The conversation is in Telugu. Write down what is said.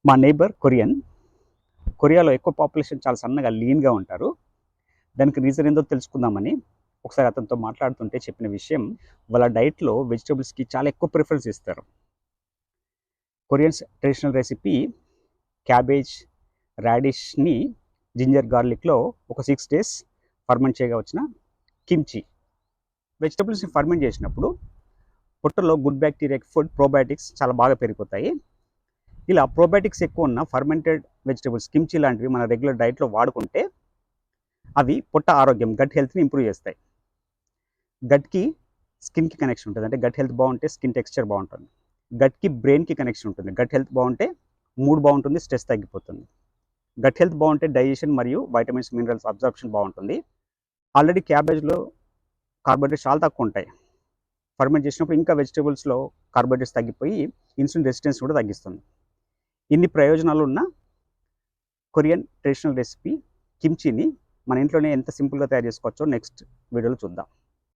మా నేబర్ కొరియాలో ఎక్కువ పాపులేషన్ చాలా సన్నగా లీన్గా ఉంటారు. దానికి రీజన్ ఏందో తెలుసుకుందామని ఒకసారి అతనితో మాట్లాడుతుంటే చెప్పిన విషయం, వాళ్ళ డైట్లో వెజిటబుల్స్కి చాలా ఎక్కువ ప్రిఫరెన్స్ ఇస్తారు. కొరియన్స్ ట్రెడిషనల్ రెసిపీ క్యాబేజ్ రాడిష్ని జింజర్ గార్లిక్లో ఒక 6 days ఫర్మెంట్ చేయగా వచ్చిన కిమ్చి. వెజిటబుల్స్ని ఫర్మెంట్ చేసినప్పుడు పొట్టలో గుడ్ బ్యాక్టీరియా ఫుడ్ ప్రోబయాటిక్స్ చాలా బాగా పెరిగిపోతాయి. ఇలా ప్రోబయాటిక్స్ ఎక్కువ ఉన్న ఫర్మెంటెడ్ వెజిటబుల్స్ కిమ్చి లాంటివి మన రెగ్యులర్ డైట్లో వాడుకుంటే అవి పొట్ట ఆరోగ్యం గట్ హెల్త్ని ఇంప్రూవ్ చేస్తాయి. గట్కి స్కిన్కి కనెక్షన్ ఉంటుంది, అంటే గట్ హెల్త్ బాగుంటే స్కిన్ టెక్స్చర్ బాగుంటుంది. గట్కి బ్రెయిన్కి కనెక్షన్ ఉంటుంది, గట్ హెల్త్ బాగుంటే మూడ్ బాగుంటుంది, స్ట్రెస్ తగ్గిపోతుంది. గట్ హెల్త్ బాగుంటే డైజెషన్ మరియు వైటమిన్స్ మినరల్స్ అబ్జార్ప్షన్ బాగుంటుంది. ఆల్రెడీ క్యాబేజ్లో కార్బోహైడ్రేట్స్ చాలా తక్కువ ఉంటాయి. ఫర్మెంట్ చేసినప్పుడు ఇంకా వెజిటబుల్స్లో కార్బోహైడ్రేట్స్ తగ్గిపోయి ఇన్సులిన్ రెసిస్టెన్స్ కూడా తగ్గిస్తుంది. ఇన్ని ప్రయోజనాలు ఉన్న కొరియన్ ట్రెడిషనల్ రెసిపీ కిమ్చిని మన ఇంట్లోనే ఎంత సింపుల్గా తయారు చేసుకోవచ్చో నెక్స్ట్ వీడియోలో చూద్దాం.